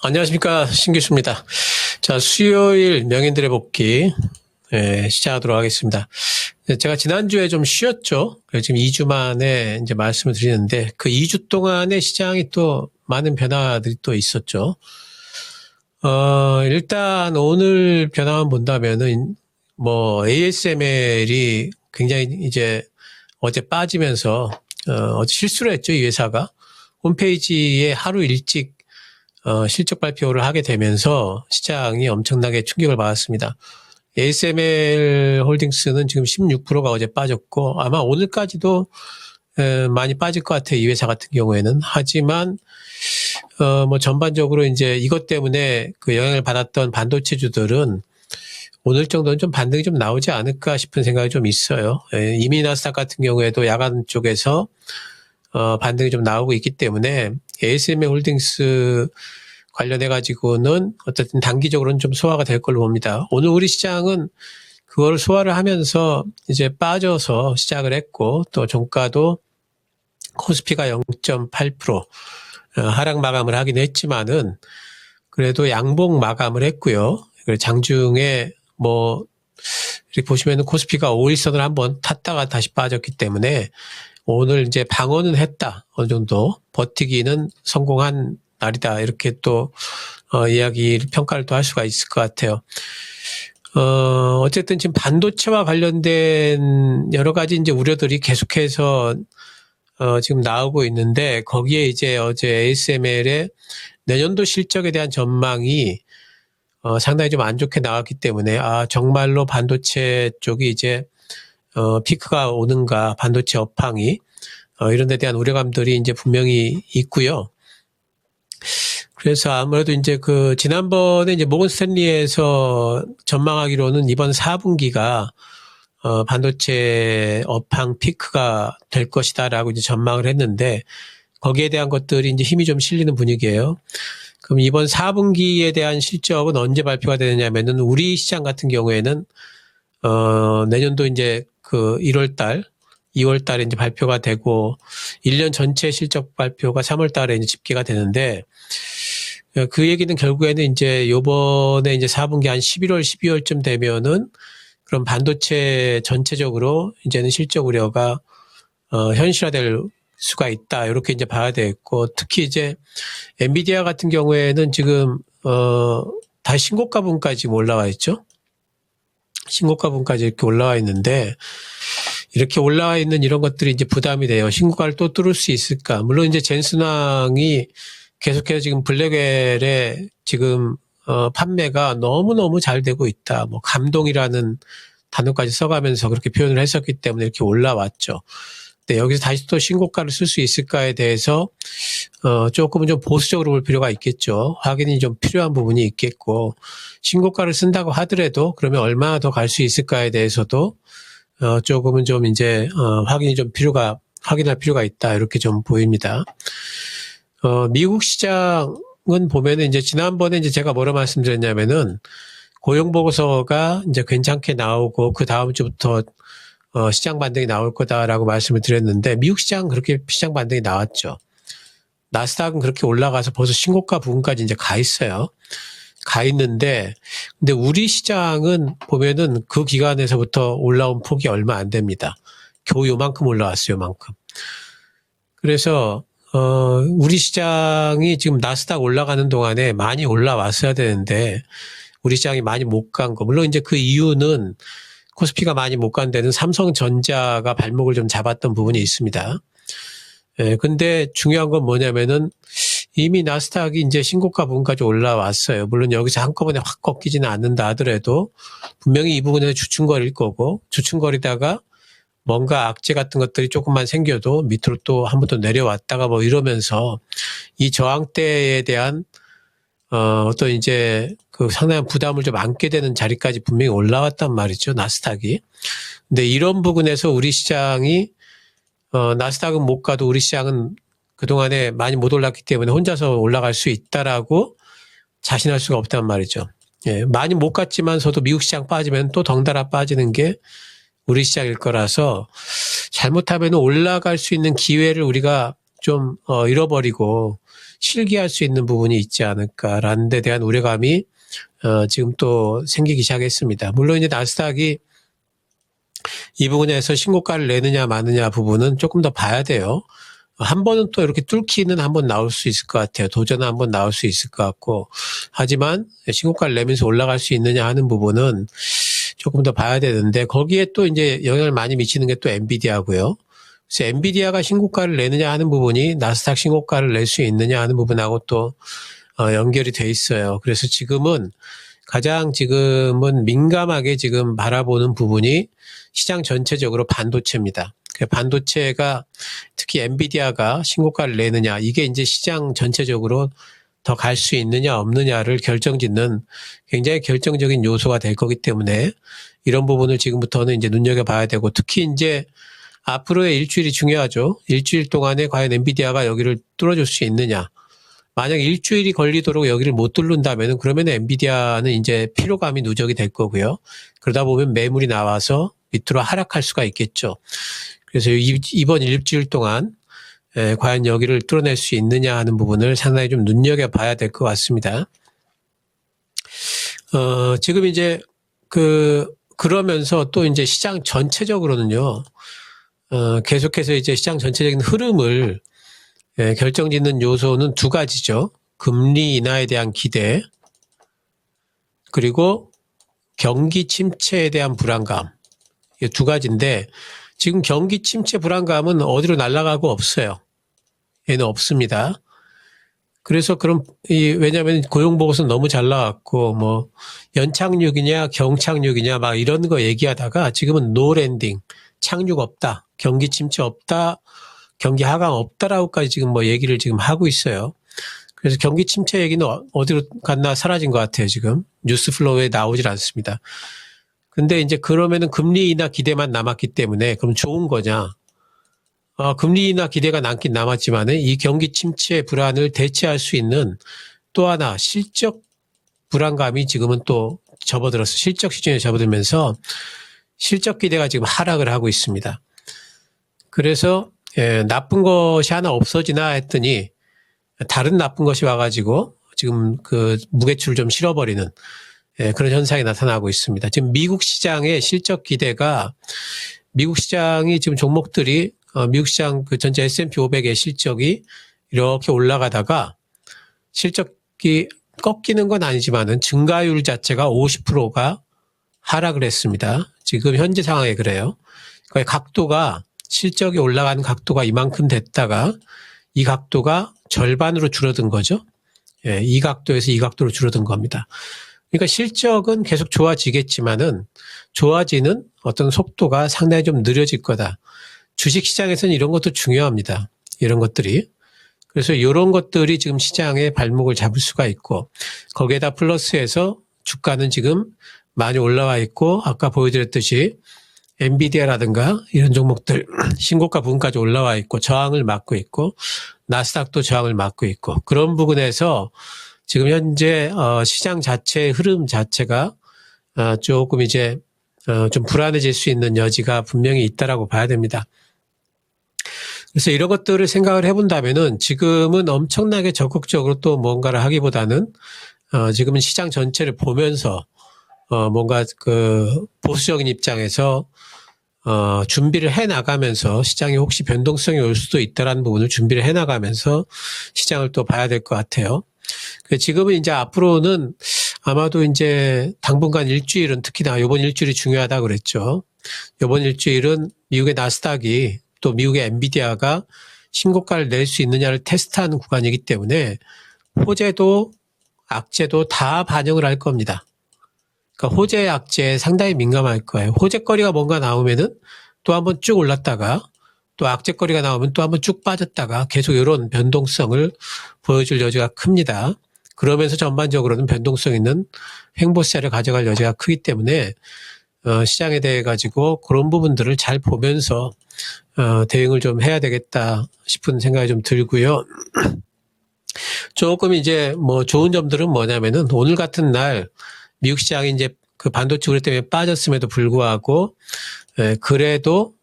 안녕하십니까, 신규수입니다. 자, 수요일 명인들의 복귀 시작하도록 하겠습니다. 제가 지난주에 좀 쉬었죠. 그래서 지금 2주 만에 이제 말씀을 드리는데 그 2주 동안에 시장이 또 많은 변화들이 또 있었죠. 일단 오늘 변화만 본다면은 뭐 ASML이 굉장히 이제 어제 빠지면서 어제 실수를 했죠, 이 회사가. 홈페이지에 하루 일찍 실적 발표를 하게 되면서 시장이 엄청나게 충격을 받았습니다. ASML 홀딩스는 지금 16%가 어제 빠졌고 아마 오늘까지도 많이 빠질 것 같아요. 이 회사 같은 경우에는. 하지만 뭐 전반적으로 이제 이것 때문에 그 영향을 받았던 반도체주들은 오늘 정도는 좀 반등이 좀 나오지 않을까 싶은 생각이 좀 있어요. 이미 나스닥 같은 경우에도 야간 쪽에서 반등이 좀 나오고 있기 때문에 ASML 홀딩스 관련해 가지고는 어쨌든 단기적으로는 좀 소화가 될 걸로 봅니다. 오늘 우리 시장은 그걸 소화를 하면서 이제 빠져서 시작을 했고 또 종가도 코스피가 0.8% 하락 마감을 하긴 했지만은 그래도 양봉 마감을 했고요. 장중에 뭐 이렇게 보시면은 코스피가 5일선을 한번 탔다가 다시 빠졌기 때문에 오늘 이제 방어는 했다. 어느 정도 버티기는 성공한 날이다. 이렇게 또 평가를 또 할 수가 있을 것 같아요. 어쨌든 지금 반도체와 관련된 여러 가지 이제 우려들이 계속해서 지금 나오고 있는데 거기에 이제 어제 ASML의 내년도 실적에 대한 전망이 상당히 좀 안 좋게 나왔기 때문에 정말로 반도체 쪽이 이제 피크가 오는가, 반도체 업황이, 이런 데 대한 우려감들이 이제 분명히 있고요. 그래서 아무래도 이제 지난번에 이제 모건 스탠리에서 전망하기로는 이번 4분기가, 반도체 업황 피크가 될 것이다라고 이제 전망을 했는데, 거기에 대한 것들이 이제 힘이 좀 실리는 분위기예요. 그럼 이번 4분기에 대한 실적은 언제 발표가 되느냐면은 우리 시장 같은 경우에는, 내년도 이제 1월 달, 2월 달에 이제 발표가 되고 1년 전체 실적 발표가 3월 달에 이제 집계가 되는데 그 얘기는 결국에는 이제 요번에 이제 4분기 한 11월, 12월쯤 되면은 그런 반도체 전체적으로 이제는 실적 우려가 현실화될 수가 있다. 이렇게 이제 봐야 되겠고 특히 이제 엔비디아 같은 경우에는 지금 다시 신고가 부분까지 올라와 있죠. 신고가 부분까지 이렇게 올라와 있는데 이렇게 올라와 있는 이런 것들이 이제 부담이 돼요. 신고가를 또 뚫을 수 있을까? 물론 이제 젠슨왕이 계속해서 지금 블랙웰의 지금 판매가 너무너무 잘 되고 있다. 뭐 감동이라는 단어까지 써가면서 그렇게 표현을 했었기 때문에 이렇게 올라왔죠. 근데 여기서 다시 또 신고가를 쓸 수 있을까에 대해서 조금은 좀 보수적으로 볼 필요가 있겠죠. 확인이 좀 필요한 부분이 있겠고 신고가를 쓴다고 하더라도 그러면 얼마나 더 갈 수 있을까에 대해서도 조금은 좀 이제 확인할 필요가 있다 이렇게 좀 보입니다. 미국 시장은 보면은 이제 지난번에 이제 제가 뭐라 말씀드렸냐면은 고용 보고서가 이제 괜찮게 나오고 그 다음 주부터 시장 반등이 나올 거다라고 말씀을 드렸는데 미국 시장은 그렇게 시장 반등이 나왔죠. 나스닥은 그렇게 올라가서 벌써 신고가 부분까지 이제 가 있어요. 가 있는데 근데 우리 시장은 보면은 그 기간에서부터 올라온 폭이 얼마 안 됩니다. 겨우 요만큼 올라왔어요, 요만큼. 그래서 우리 시장이 지금 나스닥 올라가는 동안에 많이 올라왔어야 되는데 우리 시장이 많이 못 간 거. 물론 이제 그 이유는 코스피가 많이 못 간 데는 삼성전자가 발목을 좀 잡았던 부분이 있습니다. 근데 중요한 건 뭐냐면은 이미 나스닥이 이제 신고가 부분까지 올라왔어요. 물론 여기서 한꺼번에 확 꺾이지는 않는다 하더라도 분명히 이 부분에서 주춤거릴 거고 주춤거리다가 뭔가 악재 같은 것들이 조금만 생겨도 밑으로 또 한 번 더 내려왔다가 뭐 이러면서 이 저항대에 대한 어떤 이제 상당한 부담을 좀 안게 되는 자리까지 분명히 올라왔단 말이죠. 나스닥이. 근데 이런 부분에서 우리 시장이 나스닥은 못 가도 우리 시장은 그동안에 많이 못 올랐기 때문에 혼자서 올라갈 수 있다라고 자신할 수가 없단 말이죠. 예, 많이 못 갔지만서도 미국 시장 빠지면 또 덩달아 빠지는 게 우리 시장일 거라서 잘못하면 올라갈 수 있는 기회를 우리가 좀 잃어버리고 실기할 수 있는 부분이 있지 않을까라는 데 대한 우려감이 지금 또 생기기 시작했습니다. 물론 이제 나스닥이 이 부분에서 신고가를 내느냐 마느냐 부분은 조금 더 봐야 돼요. 한 번은 또 이렇게 뚫기는 한번 나올 수 있을 것 같아요. 도전은 한번 나올 수 있을 것 같고. 하지만 신고가를 내면서 올라갈 수 있느냐 하는 부분은 조금 더 봐야 되는데, 거기에 또 이제 영향을 많이 미치는 게 또 엔비디아고요. 그래서 엔비디아가 신고가를 내느냐 하는 부분이 나스닥 신고가를 낼 수 있느냐 하는 부분하고 또 연결이 돼 있어요. 그래서 가장 지금은 민감하게 지금 바라보는 부분이 시장 전체적으로 반도체입니다. 반도체가 특히 엔비디아가 신고가를 내느냐, 이게 이제 시장 전체적으로 더 갈 수 있느냐 없느냐를 결정짓는 굉장히 결정적인 요소가 될 거기 때문에 이런 부분을 지금부터는 이제 눈여겨봐야 되고, 특히 이제 앞으로의 일주일이 중요하죠. 일주일 동안에 과연 엔비디아가 여기를 뚫어줄 수 있느냐. 만약 일주일이 걸리도록 여기를 못 뚫는다면 그러면 엔비디아는 이제 피로감이 누적이 될 거고요. 그러다 보면 매물이 나와서 밑으로 하락할 수가 있겠죠. 그래서 이번 일주일 동안 과연 여기를 뚫어낼 수 있느냐 하는 부분을 상당히 좀 눈여겨봐야 될 것 같습니다. 지금 이제 그러면서 또 이제 시장 전체적으로는요, 계속해서 이제 시장 전체적인 흐름을 결정짓는 요소는 두 가지죠. 금리 인하에 대한 기대, 그리고 경기 침체에 대한 불안감. 이 두 가지인데, 지금 경기 침체 불안감은 어디로 날아가고 없어요. 얘는 없습니다. 그래서 왜냐하면 고용보고서 너무 잘 나왔고, 뭐, 연착륙이냐, 경착륙이냐, 막 이런 거 얘기하다가 지금은 노 랜딩, 착륙 없다, 경기 침체 없다, 경기 하강 없다라고까지 지금 뭐 얘기를 지금 하고 있어요. 그래서 경기 침체 얘기는 어디로 갔나 사라진 것 같아요, 지금. 뉴스 플로우에 나오질 않습니다. 근데 이제 그러면은 금리 인하 기대만 남았기 때문에 그럼 좋은 거냐? 금리 인하 기대가 남긴 남았지만은 이 경기 침체 불안을 대체할 수 있는 또 하나 실적 불안감이 지금은 또 접어들어서 실적 시중에 접어들면서 실적 기대가 지금 하락을 하고 있습니다. 그래서 나쁜 것이 하나 없어지나 했더니 다른 나쁜 것이 와가지고 지금 그 무게추를 좀 실어버리는 그런 현상이 나타나고 있습니다. 지금 미국 시장의 실적 기대가, 미국 시장이 지금 종목들이 미국 시장 그 전체 S&P 500의 실적이 이렇게 올라가다가 실적이 꺾이는 건 아니지만은 증가율 자체가 50%가 하락을 했습니다. 지금 현재 상황에 그래요. 그러니까 각도가, 실적이 올라가는 각도가 이만큼 됐다가 이 각도가 절반으로 줄어든 거죠. 이 각도에서 이 각도로 줄어든 겁니다. 그러니까 실적은 계속 좋아지겠지만은 좋아지는 어떤 속도가 상당히 좀 느려질 거다. 주식시장에서는 이런 것도 중요합니다. 이런 것들이. 그래서 이런 것들이 지금 시장의 발목을 잡을 수가 있고, 거기에다 플러스해서 주가는 지금 많이 올라와 있고, 아까 보여드렸듯이 엔비디아라든가 이런 종목들 신고가 부분까지 올라와 있고 저항을 막고 있고, 나스닥도 저항을 막고 있고, 그런 부분에서 지금 현재 시장 자체의 흐름 자체가 조금 이제 좀 불안해질 수 있는 여지가 분명히 있다라고 봐야 됩니다. 그래서 이런 것들을 생각을 해본다면은 지금은 엄청나게 적극적으로 또 뭔가를 하기보다는 지금은 시장 전체를 보면서 뭔가 그 보수적인 입장에서 준비를 해 나가면서, 시장이 혹시 변동성이 올 수도 있다라는 부분을 준비를 해 나가면서 시장을 또 봐야 될 것 같아요. 지금은 이제 앞으로는 아마도 이제 당분간 일주일은, 특히나 이번 일주일이 중요하다고 그랬죠. 이번 일주일은 미국의 나스닥이 또 미국의 엔비디아가 신고가를 낼 수 있느냐를 테스트하는 구간이기 때문에 호재도 악재도 다 반영을 할 겁니다. 그러니까 호재, 악재에 상당히 민감할 거예요. 호재거리가 뭔가 나오면은 또 한번 쭉 올랐다가, 또 악재거리가 나오면 또 한번 쭉 빠졌다가 계속 이런 변동성을 보여줄 여지가 큽니다. 그러면서 전반적으로는 변동성 있는 횡보세를 가져갈 여지가 크기 때문에 시장에 대해 가지고 그런 부분들을 잘 보면서 대응을 좀 해야 되겠다 싶은 생각이 좀 들고요. 조금 이제 뭐 좋은 점들은 뭐냐면은 오늘 같은 날 미국 시장이 이제 그 반도체 우려 때문에 빠졌음에도 불구하고 그래도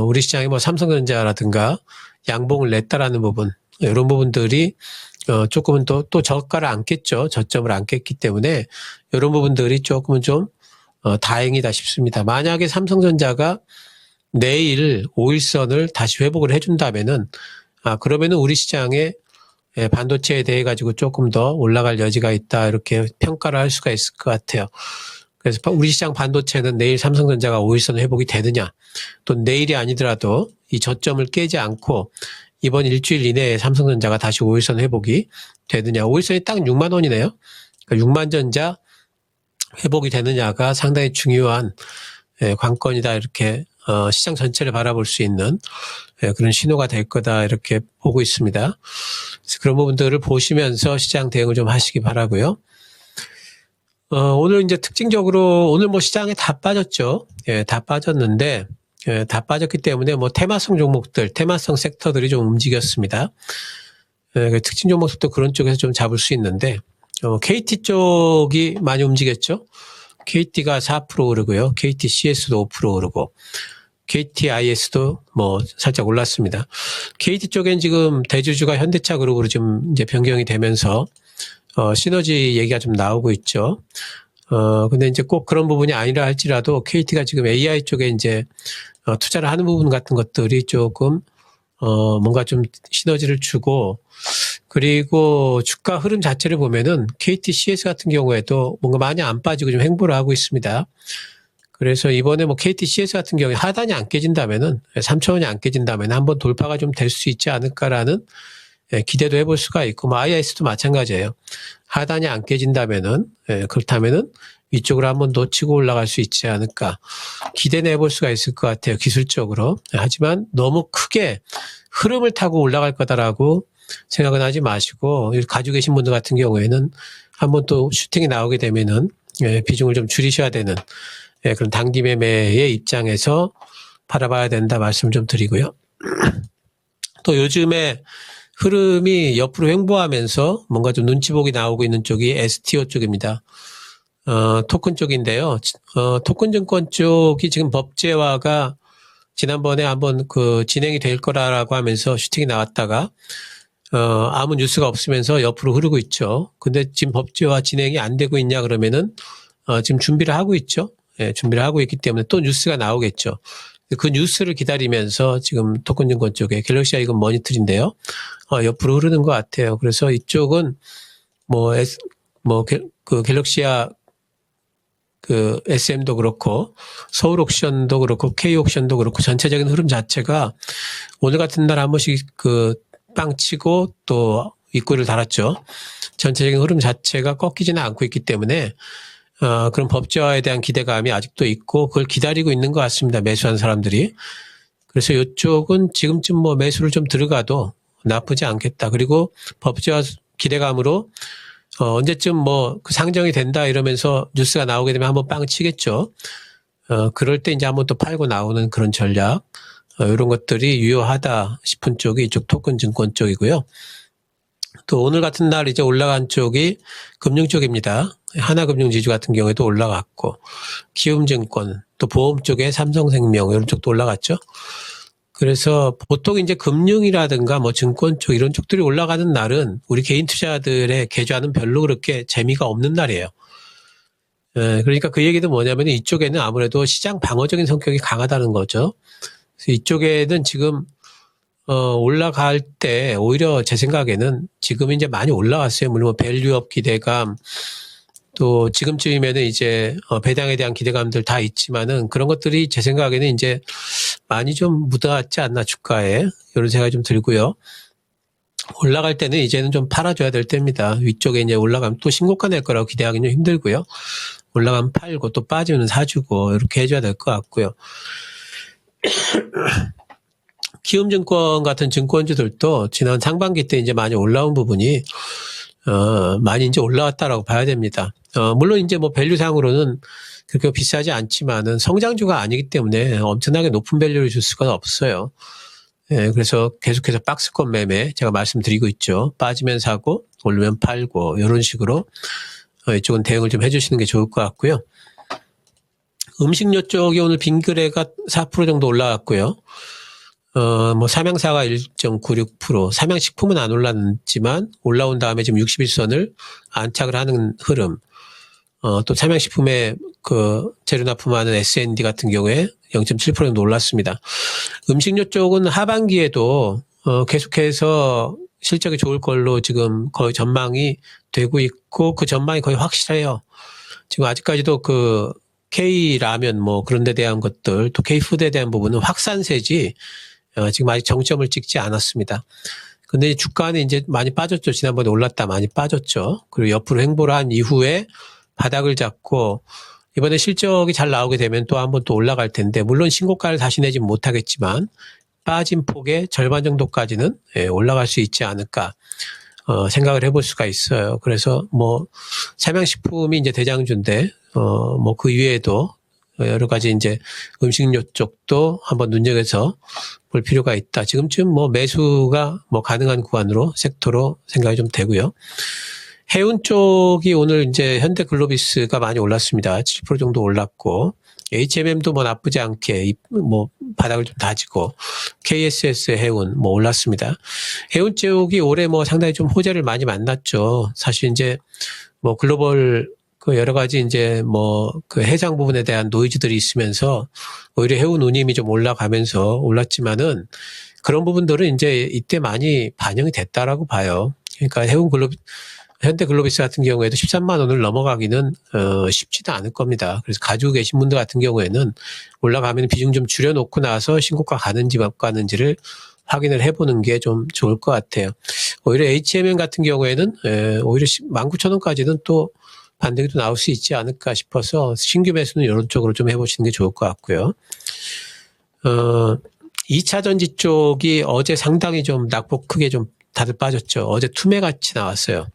우리 시장이 뭐 삼성전자라든가 양봉을 냈다라는 부분, 이런 부분들이 조금은 또 저가를 안겠죠. 저점을 안겠기 때문에 이런 부분들이 조금은 좀 다행이다 싶습니다. 만약에 삼성전자가 내일 5일선을 다시 회복을 해준다면은 그러면은 우리 시장에 반도체에 대해 가지고 조금 더 올라갈 여지가 있다 이렇게 평가를 할 수가 있을 것 같아요. 그래서 우리 시장 반도체는 내일 삼성전자가 5일선 회복이 되느냐, 또 내일이 아니더라도 이 저점을 깨지 않고 이번 일주일 이내에 삼성전자가 다시 5일선 회복이 되느냐. 5일선이 딱 6만 원이네요. 그러니까 6만 전자 회복이 되느냐가 상당히 중요한 관건이다 이렇게 시장 전체를 바라볼 수 있는 그런 신호가 될 거다 이렇게 보고 있습니다. 그래서 그런 부분들을 보시면서 시장 대응을 좀 하시기 바라고요. 오늘 이제 특징적으로 오늘 뭐 시장에 다 빠졌죠. 다 빠졌는데 다 빠졌기 때문에 뭐 테마성 종목들, 테마성 섹터들이 좀 움직였습니다. 특징 종목도 그런 쪽에서 좀 잡을 수 있는데 KT 쪽이 많이 움직였죠. KT가 4% 오르고요. KTCS도 5% 오르고 KTIS도 뭐 살짝 올랐습니다. KT 쪽엔 지금 대주주가 현대차 그룹으로 좀 이제 변경이 되면서 시너지 얘기가 좀 나오고 있죠. 근데 이제 꼭 그런 부분이 아니라 할지라도 KT가 지금 AI 쪽에 이제 투자를 하는 부분 같은 것들이 조금 뭔가 좀 시너지를 주고, 그리고 주가 흐름 자체를 보면은 KTCS 같은 경우에도 뭔가 많이 안 빠지고 좀 횡보를 하고 있습니다. 그래서 이번에 뭐 KTCS 같은 경우에 하단이 안 깨진다면은 3,000원이 안 깨진다면 한번 돌파가 좀 될 수 있지 않을까라는 기대도 해볼 수가 있고, 뭐 IS도 마찬가지예요. 하단이 안 깨진다면은 그렇다면은 위쪽으로 한번 더 치고 올라갈 수 있지 않을까 기대는 해볼 수가 있을 것 같아요. 기술적으로. 하지만 너무 크게 흐름을 타고 올라갈 거다라고 생각은 하지 마시고, 가지고 계신 분들 같은 경우에는 한번 또 슈팅이 나오게 되면은 비중을 좀 줄이셔야 되는 그런 단기 매매의 입장에서 바라봐야 된다 말씀 좀 드리고요. 또 요즘에 흐름이 옆으로 횡보하면서 뭔가 좀 눈치 보기 나오고 있는 쪽이 STO 쪽입니다. 토큰 쪽인데요. 토큰 증권 쪽이 지금 법제화가 지난번에 한번 진행이 될 거라고 하면서 슈팅이 나왔다가 아무 뉴스가 없으면서 옆으로 흐르고 있죠. 근데 지금 법제화 진행이 안 되고 있냐 그러면은 지금 준비를 하고 있죠. 준비를 하고 있기 때문에 또 뉴스가 나오겠죠. 그 뉴스를 기다리면서 지금 토큰증권 쪽에 갤럭시아 이건 머니틀인데요. 옆으로 흐르는 것 같아요. 그래서 이쪽은 그 갤럭시아 SM도 그렇고 서울 옥션도 그렇고 K 옥션도 그렇고 전체적인 흐름 자체가 오늘 같은 날 한 번씩 빵 치고 또 윗골을 달았죠. 전체적인 흐름 자체가 꺾이지는 않고 있기 때문에 그런 법제화에 대한 기대감이 아직도 있고 그걸 기다리고 있는 것 같습니다. 매수한 사람들이. 그래서 이쪽은 지금쯤 뭐 매수를 좀 들어가도 나쁘지 않겠다. 그리고 법제화 기대감으로 언제쯤 그 상정이 된다 이러면서 뉴스가 나오게 되면 한번 빵 치겠죠. 그럴 때 이제 한번 또 팔고 나오는 그런 전략. 이런 것들이 유효하다 싶은 쪽이 이쪽 토큰 증권 쪽이고요. 또 오늘 같은 날 이제 올라간 쪽이 금융 쪽입니다. 하나금융지주 같은 경우에도 올라갔고, 키움증권, 또 보험 쪽에 삼성생명 이런 쪽도 올라갔죠. 그래서 보통 이제 금융이라든가 뭐 증권 쪽 이런 쪽들이 올라가는 날은 우리 개인 투자들의 계좌는 별로 그렇게 재미가 없는 날이에요. 그러니까 그 얘기는 뭐냐면 이쪽에는 아무래도 시장 방어적인 성격이 강하다는 거죠. 그래서 이쪽에는 지금 올라갈 때 오히려 제 생각에는 지금 이제 많이 올라왔어요. 물론 밸류업 기대감 또 지금쯤이면은 이제 배당에 대한 기대감들 다 있지만은 그런 것들이 제 생각에는 이제 많이 좀 묻어왔지 않나 주가에 이런 생각이 좀 들고요. 올라갈 때는 이제는 좀 팔아줘야 될 때입니다. 위쪽에 이제 올라가면 또 신고가 낼 거라고 기대하기는 힘들고요. 올라가면 팔고 또 빠지면 사주고 이렇게 해줘야 될 것 같고요. 키움증권 같은 증권주들도 지난 상반기 때 이제 많이 올라온 부분이 많이 이제 올라왔다라고 봐야 됩니다. 물론 이제 뭐 밸류상으로는 그렇게 비싸지 않지만은 성장주가 아니기 때문에 엄청나게 높은 밸류를 줄 수가 없어요. 그래서 계속해서 박스권 매매 제가 말씀드리고 있죠. 빠지면 사고 오르면 팔고 이런 식으로 이쪽은 대응을 좀 해주시는 게 좋을 것 같고요. 음식료 쪽이 오늘 빈거래가 4% 정도 올라갔고요. 삼양사가 1.96%, 삼양식품은 안 올랐지만 올라온 다음에 지금 61선을 안착을 하는 흐름. 또 삼양식품의 그 재료 납품하는 S&D 같은 경우에 0.7% 정도 올랐습니다. 음식료 쪽은 하반기에도 계속해서 실적이 좋을 걸로 지금 거의 전망이 되고 있고 그 전망이 거의 확실해요. 지금 아직까지도 그 K라면 뭐 그런 데 대한 것들 또 K푸드에 대한 부분은 확산세지 지금 아직 정점을 찍지 않았습니다. 근데 주가는 이제 많이 빠졌죠. 지난번에 올랐다 많이 빠졌죠. 그리고 옆으로 횡보를 한 이후에 바닥을 잡고 이번에 실적이 잘 나오게 되면 또 한번 또 올라갈 텐데 물론 신고가를 다시 내진 못하겠지만 빠진 폭의 절반 정도까지는 올라갈 수 있지 않을까 생각을 해볼 수가 있어요. 그래서 뭐 삼양식품이 이제 대장주인데 뭐 그 이외에도 여러 가지 이제 음식료 쪽도 한번 눈여겨서 볼 필요가 있다. 지금쯤 뭐 매수가 뭐 가능한 구간으로 섹터로 생각이 좀 되고요. 해운 쪽이 오늘 이제 현대글로비스가 많이 올랐습니다. 7% 정도 올랐고 HMM도 뭐 나쁘지 않게 뭐 바닥을 좀 다지고 KSS 해운 뭐 올랐습니다. 해운 쪽이 올해 뭐 상당히 좀 호재를 많이 만났죠. 사실 이제 뭐 글로벌 그 여러 가지 이제 뭐 그 해상 부분에 대한 노이즈들이 있으면서 오히려 해운 운임이 좀 올라가면서 올랐지만은 그런 부분들은 이제 이때 많이 반영이 됐다라고 봐요. 그러니까 현대글로비스 같은 경우에도 13만 원을 넘어가기는 쉽지도 않을 겁니다. 그래서 가지고 계신 분들 같은 경우에는 올라가면 비중 좀 줄여놓고 나서 신고가 가는지 못 가는지를 확인을 해보는 게 좀 좋을 것 같아요. 오히려 HMM 같은 경우에는 오히려 19,000원까지는 또 반등이 또 나올 수 있지 않을까 싶어서 신규 매수는 이런 쪽으로 좀 해보시는 게 좋을 것 같고요. 2차 전지 쪽이 어제 상당히 좀 낙폭 크게 좀 다들 빠졌죠. 어제 투매같이 나왔어요.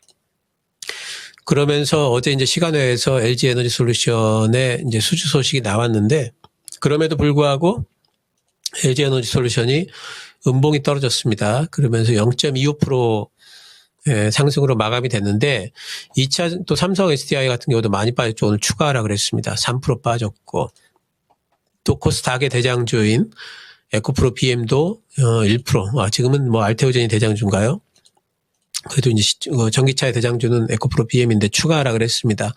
그러면서 어제 이제 시간외에서 LG 에너지 솔루션의 이제 수주 소식이 나왔는데 그럼에도 불구하고 LG 에너지 솔루션이 음봉이 떨어졌습니다. 그러면서 0.25% 상승으로 마감이 됐는데 2차 또 삼성 SDI 같은 경우도 많이 빠졌죠. 오늘 추가하라 그랬습니다. 3% 빠졌고 또 코스닥의 대장주인 에코프로 BM도 1%. 지금은 뭐 알테오젠이 대장주인가요? 그래도 이제 전기차의 대장주는 에코프로 BM인데 추가하라 그랬습니다.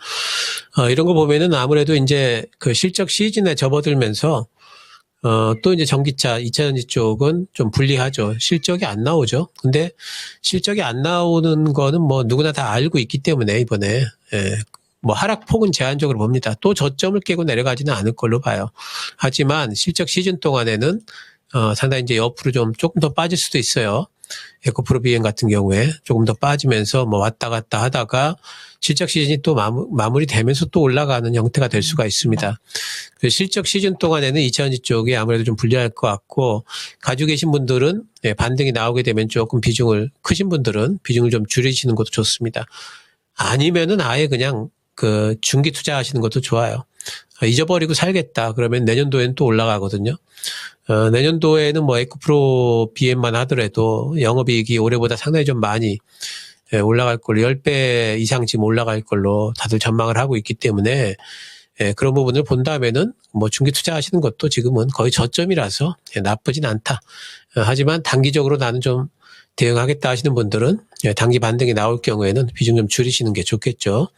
이런 거 보면은 아무래도 이제 그 실적 시즌에 접어들면서 또 이제 전기차, 2차 전지 쪽은 좀 불리하죠. 실적이 안 나오죠. 근데 실적이 안 나오는 거는 뭐 누구나 다 알고 있기 때문에 이번에 뭐 하락폭은 제한적으로 봅니다. 또 저점을 깨고 내려가지는 않을 걸로 봐요. 하지만 실적 시즌 동안에는 상당히 이제 옆으로 좀 조금 더 빠질 수도 있어요. 에코프로 BM 같은 경우에 조금 더 빠지면서 뭐 왔다 갔다 하다가 실적 시즌이 또 마무리되면서 또 올라가는 형태가 될 수가 있습니다. 실적 시즌 동안에는 2차전지 쪽이 아무래도 좀 불리할 것 같고 가지고 계신 분들은 반등이 나오게 되면 조금 크신 분들은 비중을 좀 줄이시는 것도 좋습니다. 아니면은 아예 그냥 그 중기 투자하시는 것도 좋아요. 잊어버리고 살겠다 그러면 내년도에는 또 올라가거든요. 내년도에는 뭐 에코프로 BM만 하더라도 영업이익이 올해보다 상당히 좀 많이 올라갈 걸로 10배 이상 지금 올라갈 걸로 다들 전망을 하고 있기 때문에 그런 부분을 본다면은 뭐 중기 투자하시는 것도 지금은 거의 저점이라서 나쁘진 않다. 하지만 단기적으로 나는 좀 대응하겠다 하시는 분들은 단기 반등이 나올 경우에는 비중 좀 줄이시는 게 좋겠죠.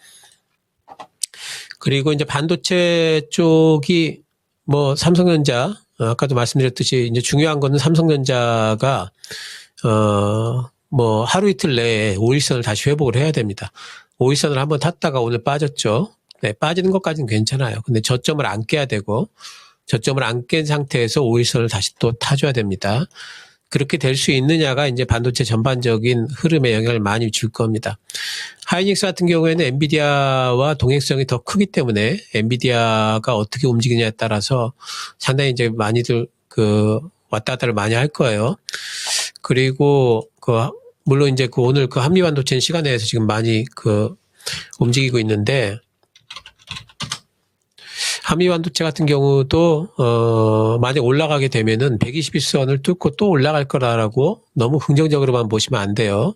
그리고 이제 반도체 쪽이 뭐 삼성전자 아까도 말씀드렸듯이 이제 중요한 거는 삼성전자가 뭐 하루 이틀 내에 5일선을 다시 회복을 해야 됩니다. 5일선을 한번 탔다가 오늘 빠졌죠. 네, 빠지는 것까지는 괜찮아요. 근데 저점을 안 깨야 되고 저점을 안 깬 상태에서 5일선을 다시 또 타줘야 됩니다. 그렇게 될 수 있느냐가 이제 반도체 전반적인 흐름에 영향을 많이 줄 겁니다. 하이닉스 같은 경우에는 엔비디아와 동행성이 더 크기 때문에 엔비디아가 어떻게 움직이냐에 따라서 상당히 이제 많이들 왔다 갔다를 많이 할 거예요. 그리고 물론 이제 오늘 한미반도체는 시간에서 지금 많이 움직이고 있는데 한미반도체 같은 경우도 만약 올라가게 되면은 121선을 뚫고 또 올라갈 거라고 너무 긍정적으로만 보시면 안 돼요.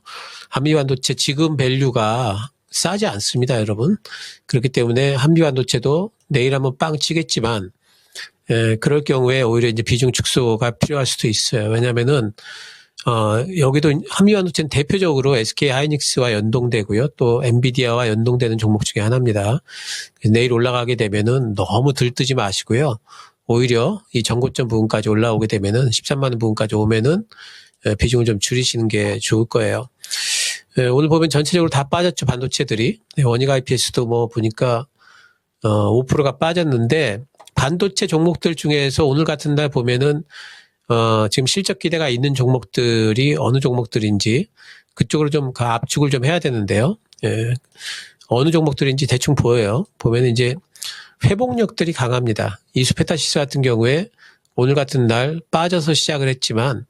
한미반도체 지금 밸류가 싸지 않습니다, 여러분. 그렇기 때문에 한미반도체도 내일 한번 빵 치겠지만 그럴 경우에 오히려 이제 비중 축소가 필요할 수도 있어요. 왜냐면은, 여기도 한미반도체는 대표적으로 SK 하이닉스와 연동되고요. 또 엔비디아와 연동되는 종목 중에 하나입니다. 내일 올라가게 되면은 너무 들뜨지 마시고요. 오히려 이 전고점 부분까지 올라오게 되면은 13만 원 부분까지 오면은 비중을 좀 줄이시는 게 좋을 거예요. 오늘 보면 전체적으로 다 빠졌죠, 반도체들이. 원익 IPS도 뭐 보니까 5%가 빠졌는데 반도체 종목들 중에서 오늘 같은 날 보면은 지금 실적 기대가 있는 종목들이 어느 종목들인지 그쪽으로 좀 압축을 좀 해야 되는데요. 어느 종목들인지 대충 보여요. 보면 이제 회복력들이 강합니다. 이수페타시스 같은 경우에 오늘 같은 날 빠져서 시작을 했지만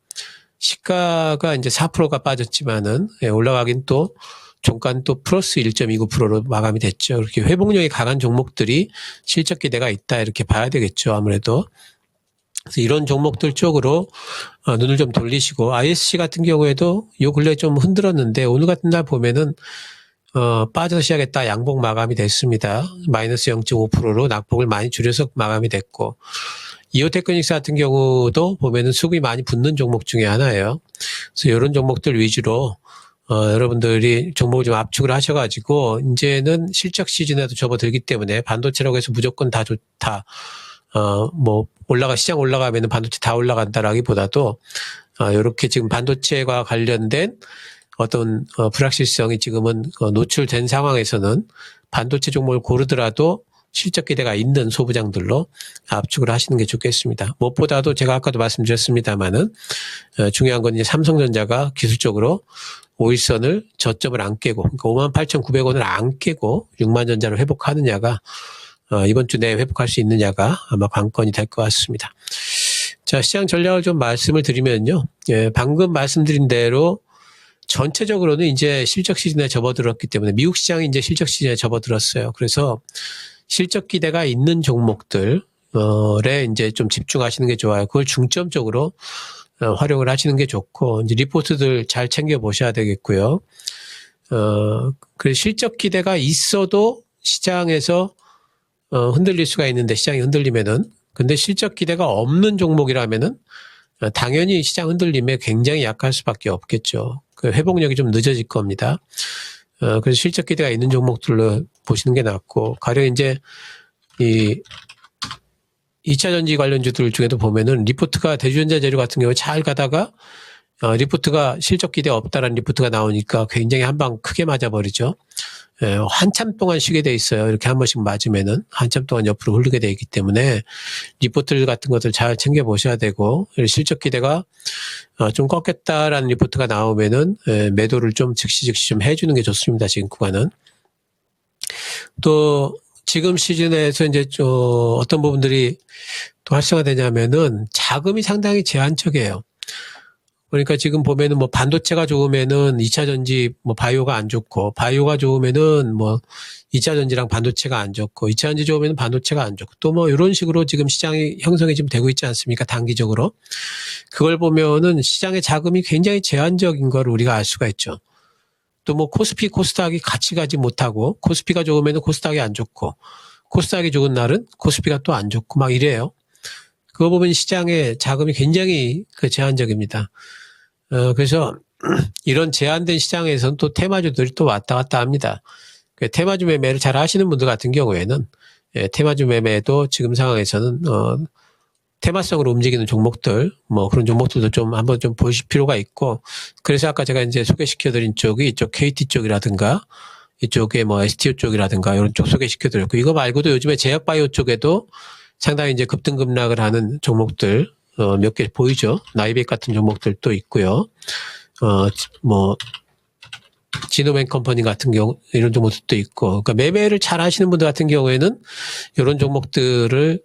시가가 이제 4%가 빠졌지만은 올라가긴 또 종가는 또 플러스 1.29%로 마감이 됐죠. 그렇게 회복력이 강한 종목들이 실적 기대가 있다 이렇게 봐야 되겠죠. 아무래도. 그래서 이런 종목들 쪽으로 눈을 좀 돌리시고 ISC 같은 경우에도 요 근래 좀 흔들었는데 오늘 같은 날 보면은 빠져서 시작했다 양봉 마감이 됐습니다. 마이너스 0.5%로 낙폭을 많이 줄여서 마감이 됐고 이오테크닉스 같은 경우도 보면은 수급이 많이 붙는 종목 중에 하나예요. 그래서 이런 종목들 위주로 여러분들이 종목을 좀 압축을 하셔가지고 이제는 실적 시즌에도 접어들기 때문에 반도체라고 해서 무조건 다 좋다. 뭐 시장 올라가면은 반도체 다 올라간다라기보다도 이렇게 지금 반도체와 관련된 어떤 불확실성이 지금은 노출된 상황에서는 반도체 종목을 고르더라도 실적 기대가 있는 소부장들로 압축을 하시는 게 좋겠습니다. 무엇보다도 제가 아까도 말씀드렸습니다만은 중요한 건 이제 삼성전자가 기술적으로 5일선을 저점을 안 깨고 그러니까 58,900원을 안 깨고 6만 전자를 회복하느냐가 이번 주 내에 회복할 수 있느냐가 아마 관건이 될 것 같습니다. 자, 시장 전략을 좀 말씀을 드리면요. 방금 말씀드린 대로 전체적으로는 이제 실적 시즌에 접어들었기 때문에 미국 시장이 이제 실적 시즌에 접어들었어요. 그래서 실적 기대가 있는 종목들에 이제 좀 집중하시는 게 좋아요. 그걸 중점적으로 활용을 하시는 게 좋고 이제 리포트들 잘 챙겨 보셔야 되겠고요. 그 실적 기대가 있어도 시장에서 흔들릴 수가 있는데 시장이 흔들리면은 근데 실적 기대가 없는 종목이라면은 당연히 시장 흔들림에 굉장히 약할 수밖에 없겠죠. 그 회복력이 좀 늦어질 겁니다. 그래서 실적 기대가 있는 종목들로 보시는 게 낫고 가령 이제 이 2차 전지 관련주들 중에도 보면은 리포트가 대주전자 재료 같은 경우에 잘 가다가 리포트가 실적 기대 없다라는 리포트가 나오니까 굉장히 한 방 크게 맞아버리죠. 한참 동안 쉬게 돼 있어요. 이렇게 한 번씩 맞으면은 한참 동안 옆으로 흐르게 돼 있기 때문에 리포트 같은 것들 잘 챙겨 보셔야 되고 실적 기대가 좀 꺾였다라는 리포트가 나오면은 매도를 좀 즉시 좀 해주는 게 좋습니다. 지금 구간은. 또 지금 시즌에서 이제 어떤 부분들이 또 활성화되냐면은 자금이 상당히 제한적이에요. 그러니까 지금 보면은 뭐 반도체가 좋으면은 2차 전지 뭐 바이오가 안 좋고 바이오가 좋으면은 뭐 2차 전지랑 반도체가 안 좋고 2차 전지 좋으면은 반도체가 안 좋고 또 뭐 이런 식으로 지금 시장이 형성이 지금 되고 있지 않습니까? 단기적으로. 그걸 보면은 시장의 자금이 굉장히 제한적인 걸 우리가 알 수가 있죠. 또 뭐 코스피, 코스닥이 같이 가지 못하고 코스피가 좋으면은 코스닥이 안 좋고 코스닥이 좋은 날은 코스피가 또 안 좋고 막 이래요. 그거 보면 시장의 자금이 굉장히 제한적입니다. 그래서 이런 제한된 시장에서는 또 테마주들이 또 왔다 갔다 합니다. 테마주 매매를 잘 하시는 분들 같은 경우에는 테마주 매매도 지금 상황에서는 테마성으로 움직이는 종목들 뭐 그런 종목들도 좀 한번 좀 보실 필요가 있고 그래서 아까 제가 이제 소개시켜드린 쪽이 이쪽 KT 쪽이라든가 이쪽에 뭐 STO 쪽이라든가 이런 쪽 소개시켜드렸고 이거 말고도 요즘에 제약바이오 쪽에도 상당히 이제 급등급락을 하는 종목들 몇 개 보이죠. 나이백 같은 종목들도 있고요. 뭐 지노맨 컴퍼니 같은 경우 이런 종목들도 있고 그러니까 매매를 잘 하시는 분들 같은 경우에는 이런 종목들을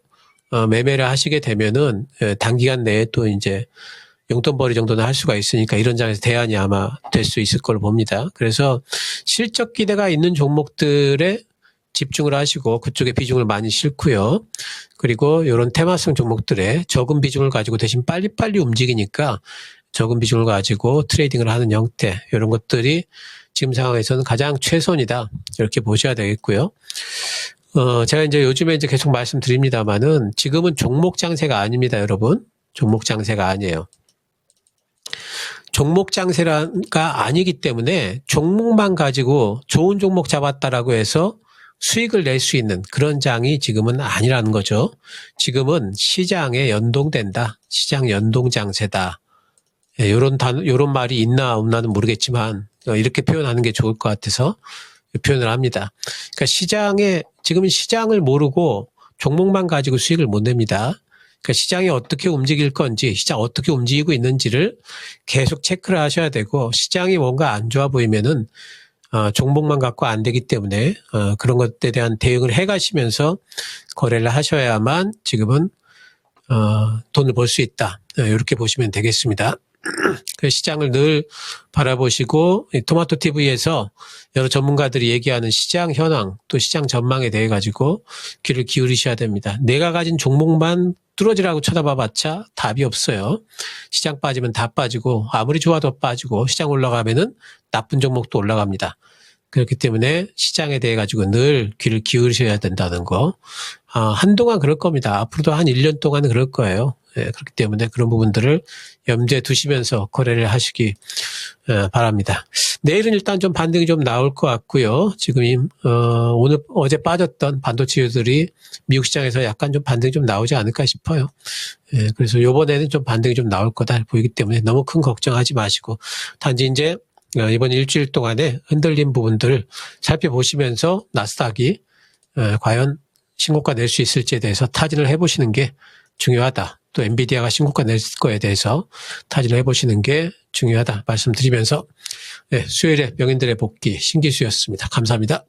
매매를 하시게 되면은 단기간 내에 또 이제 용돈벌이 정도는 할 수가 있으니까 이런 장에서 대안이 아마 될 수 있을 걸로 봅니다. 그래서 실적 기대가 있는 종목들에 집중을 하시고 그쪽에 비중을 많이 싣고요. 그리고 이런 테마성 종목들에 적은 비중을 가지고 대신 빨리빨리 움직이니까 적은 비중을 가지고 트레이딩을 하는 형태 이런 것들이 지금 상황에서는 가장 최선이다. 이렇게 보셔야 되겠고요. 제가 이제 요즘에 이제 계속 말씀드립니다만은 지금은 종목 장세가 아닙니다, 여러분. 종목 장세가 아니에요. 종목 장세가 아니기 때문에 종목만 가지고 좋은 종목 잡았다라고 해서 수익을 낼 수 있는 그런 장이 지금은 아니라는 거죠. 지금은 시장에 연동된다. 시장 연동 장세다. 요런 말이 있나 없나는 모르겠지만 이렇게 표현하는 게 좋을 것 같아서 표현을 합니다. 그러니까 지금은 시장을 모르고 종목만 가지고 수익을 못 냅니다. 그러니까 시장이 어떻게 움직일 건지, 시장 어떻게 움직이고 있는지를 계속 체크를 하셔야 되고, 시장이 뭔가 안 좋아 보이면은 종목만 갖고 안 되기 때문에 그런 것에 대한 대응을 해가시면서 거래를 하셔야만 지금은 돈을 벌 수 있다. 이렇게 보시면 되겠습니다. 그 시장을 늘 바라보시고 토마토 TV에서 여러 전문가들이 얘기하는 시장 현황 또 시장 전망에 대해 가지고 귀를 기울이셔야 됩니다. 내가 가진 종목만 뚫어지라고 쳐다봐봤자 답이 없어요. 시장 빠지면 다 빠지고 아무리 좋아도 빠지고 시장 올라가면은 나쁜 종목도 올라갑니다. 그렇기 때문에 시장에 대해 가지고 늘 귀를 기울이셔야 된다는 거. 한동안 그럴 겁니다. 앞으로도 한 1년 동안은 그럴 거예요. 그렇기 때문에 그런 부분들을 염두에 두시면서 거래를 하시기 바랍니다. 내일은 일단 좀 반등이 좀 나올 것 같고요. 지금 어제 빠졌던 반도체들이 미국 시장에서 약간 좀 반등이 좀 나오지 않을까 싶어요. 그래서 이번에는 좀 반등이 좀 나올 거다 보이기 때문에 너무 큰 걱정하지 마시고 단지 이제 이번 일주일 동안에 흔들린 부분들을 살펴보시면서 나스닥이 과연 신고가 낼 수 있을지에 대해서 타진을 해보시는 게 중요하다. 또 엔비디아가 신고가 낼 거에 대해서 타진을 해보시는 게 중요하다 말씀드리면서 수요일에 명인들의 복귀 신기수였습니다. 감사합니다.